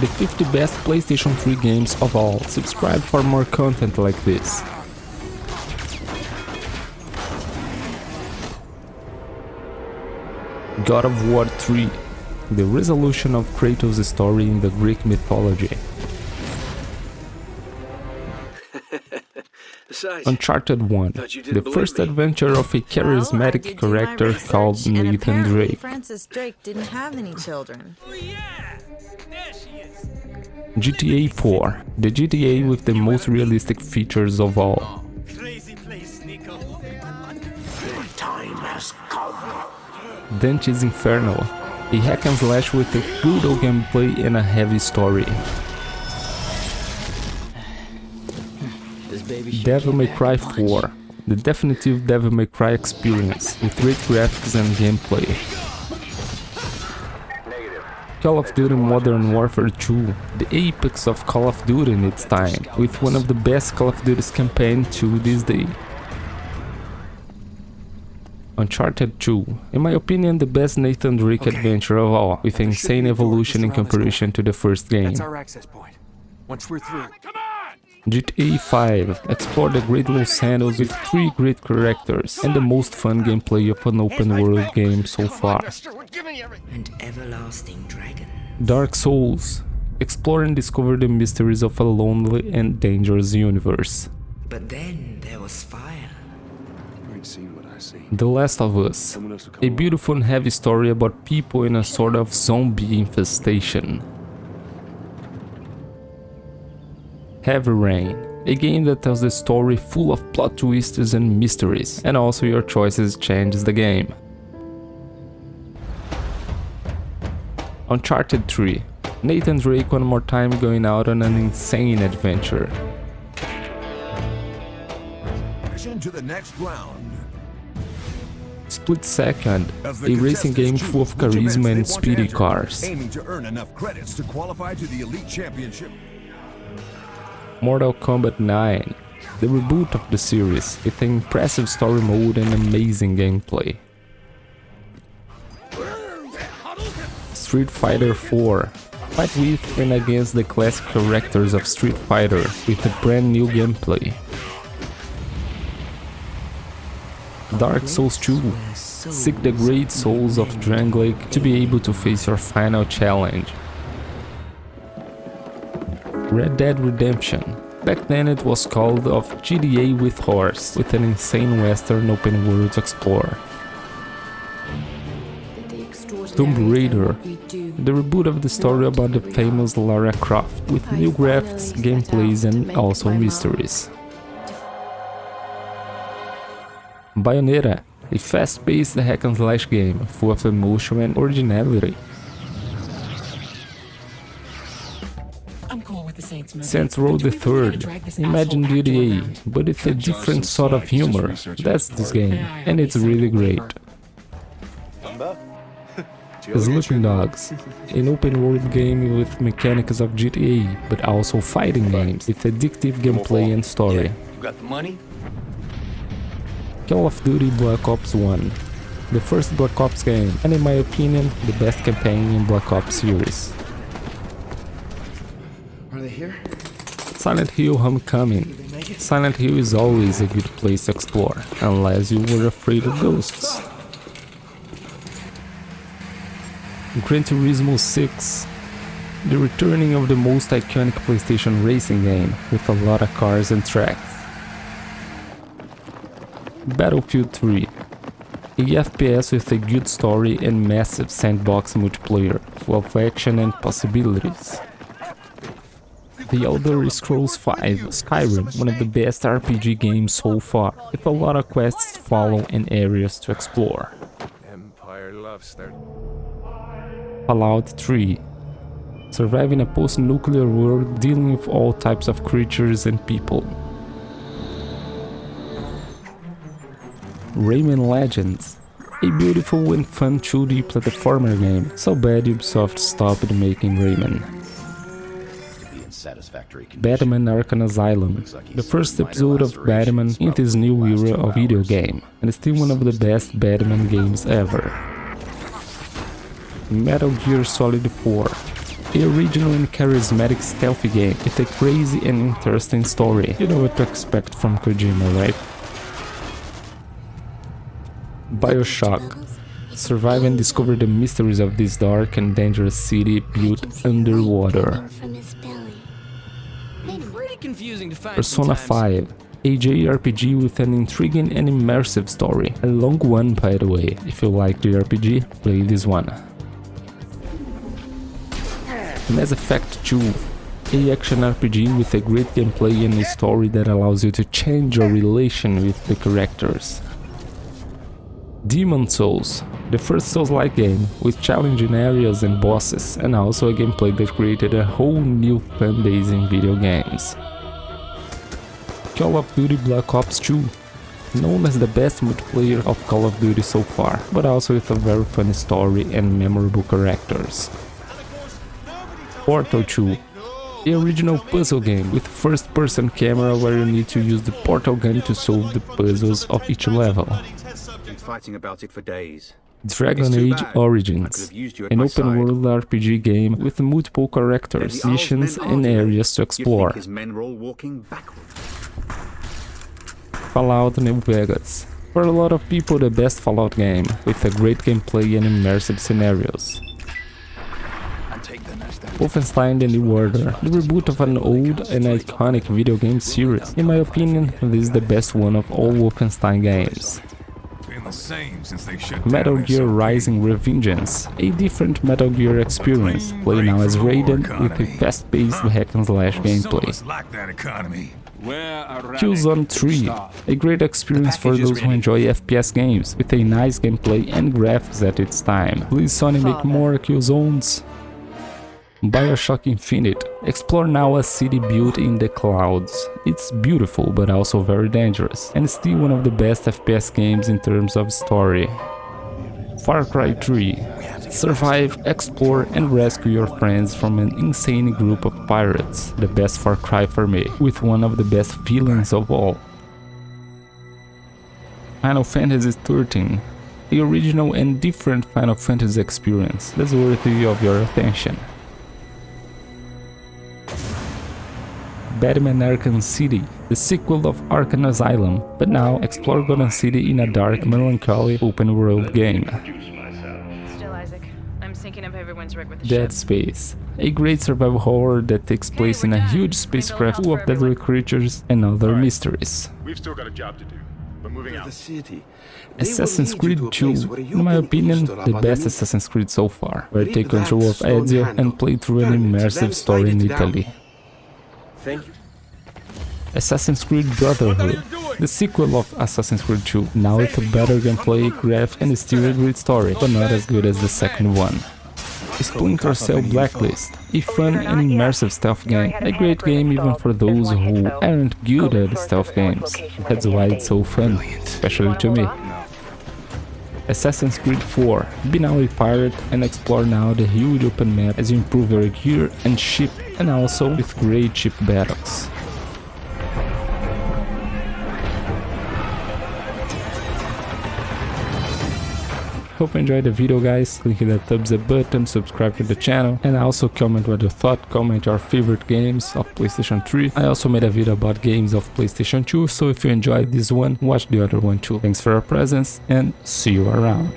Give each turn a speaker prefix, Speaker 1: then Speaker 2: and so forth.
Speaker 1: the 50 best PlayStation 3 games of all. Subscribe for more content like this. God of War 3, the resolution of Kratos' story in the Greek mythology. Uncharted 1, the first adventure of a charismatic character called Nathan Drake.
Speaker 2: Francis Drake didn't have any children.
Speaker 1: GTA 4, the GTA with the most realistic features of all. Dante's Inferno, a hack and slash with a brutal gameplay and a heavy story. Devil May Cry 4, the definitive Devil May Cry experience with great graphics and gameplay. Call of Duty Modern Warfare 2, the apex of Call of Duty in its time, with one of the best Call of Duty's campaign to this day. Uncharted 2, in my opinion the best Nathan Drake adventure of all, with insane evolution in comparison to the first game.
Speaker 3: That's our access point. Once we're through.
Speaker 1: GTA 5, explore the Great Los Angeles with 3 great characters and the most fun gameplay of an open world game so far.
Speaker 4: And everlasting dragon.
Speaker 1: Dark Souls, explore and discover the mysteries of a lonely and dangerous universe.
Speaker 4: But then there was fire.
Speaker 1: The Last of Us, a beautiful and heavy story about people in a sort of zombie infestation. Heavy Rain, a game that tells the story full of plot twists and mysteries, and also your choices changes the game. Uncharted 3, Nathan Drake one more time going out on an insane adventure.
Speaker 5: To the next round.
Speaker 1: Split Second, a racing game full of charisma and speedy cars.
Speaker 5: Aiming to earn enough credits to qualify to the Elite Championship.
Speaker 1: Mortal Kombat 9, the reboot of the series, with an impressive story mode and amazing gameplay. Street Fighter 4, fight with and against the classic characters of Street Fighter with a brand new gameplay. Dark Souls 2, seek the great souls of Drangleic to be able to face your final challenge. Red Dead Redemption, back then it was called of GTA with horse, with an insane western open world to explore. Tomb Raider, the reboot of the story about the famous Lara Croft, with new graphics, gameplays and also mysteries. Bayonetta, a fast-paced hack-and-slash game full of emotion and originality. Saints Row the Third, imagine GTA, but with a different sort of humor. That's this game, and it's really great. Sleeping Dogs, an open-world game with mechanics of GTA, but also fighting games with addictive gameplay and story. Call of Duty Black Ops 1, the first Black Ops game, and in my opinion, the best campaign in Black Ops series.
Speaker 3: Are they here?
Speaker 1: Silent Hill Homecoming. Silent Hill is always a good place to explore, unless you were afraid of ghosts. Gran Turismo 6, the returning of the most iconic PlayStation racing game, with a lot of cars and tracks. Battlefield 3, a FPS with a good story and massive sandbox multiplayer, full of action and possibilities. The Elder Scrolls V Skyrim, one of the best RPG games so far, with a lot of quests to follow and areas to explore. Fallout 3, survive in a post-nuclear world dealing with all types of creatures and people. Rayman Legends, a beautiful and fun 2D platformer game, so bad Ubisoft stopped making Rayman. Batman Arkham Asylum, the first episode of Batman in this new era of video game, and still one of the best Batman games ever. Metal Gear Solid 4, A original and charismatic stealthy game with a crazy and interesting story. You know what to expect from Kojima, right? Bioshock. Survive and discover the mysteries of this dark and dangerous city built underwater. Persona 5. A JRPG with an intriguing and immersive story. A long one, by the way. If you like JRPG, play this one. Mass Effect 2. A action RPG with a great gameplay and a story that allows you to change your relation with the characters. Demon Souls, the first Souls-like game with challenging areas and bosses, and also a gameplay that created a whole new fanbase in video games. Call of Duty Black Ops 2, known as the best multiplayer of Call of Duty so far, but also with a very funny story and memorable characters. Portal 2, the original puzzle game with first-person camera where you need to use the portal gun to solve the puzzles of each level.
Speaker 6: Fighting about it for days.
Speaker 1: Dragon Age Origins, an open-world RPG game with multiple characters, missions and areas to explore. Fallout New Vegas, for a lot of people the best Fallout game, with a great gameplay and immersive scenarios. Wolfenstein: The New Order, the reboot of an old and iconic video game series. In my opinion, this is the best one of all Wolfenstein games. Metal Gear Rising: Revengeance, a different Metal Gear experience. Play now as Raiden with a fast-paced hack-and-slash gameplay. Killzone 3, a great experience for those who enjoy FPS games, with a nice gameplay and graphics at its time. Please Sony make more Killzones. Bioshock Infinite. Explore now a city built in the clouds. It's beautiful but also very dangerous, and still one of the best FPS games in terms of story. Far Cry 3. Survive, explore and rescue your friends from an insane group of pirates. The best Far Cry for me, with one of the best feelings of all. Final Fantasy 13. The original and different Final Fantasy experience that's worthy of your attention. Batman Arkham City, the sequel of Arkham Asylum, but now explore Gotham City in a dark, melancholy, open-world game. Dead Space, a great survival horror that takes place in a huge spacecraft full of deadly creatures and other mysteries.
Speaker 7: We've still got a job to do, but moving out.
Speaker 1: Assassin's Creed 2, in my opinion, the best Assassin's Creed so far, where you take control of Ezio and play through an immersive story in Italy.
Speaker 3: Thank you.
Speaker 1: Assassin's Creed Brotherhood, the sequel of Assassin's Creed 2, now with a better gameplay, graph and still a great story, but not as good as the second one. Splinter Cell Blacklist, a fun and immersive stealth game, a great game even for those who aren't good at stealth games. That's why it's so fun, especially to me. Assassin's Creed 4, be now a pirate and explore now the huge open map as you improve your gear and ship, and also with great ship battles. Hope you enjoyed the video guys, click that thumbs up button, subscribe to the channel, and also comment what you thought, comment your favorite games of PlayStation 3. I also made a video about games of PlayStation 2, so if you enjoyed this one, watch the other one too. Thanks for your presence and see you around.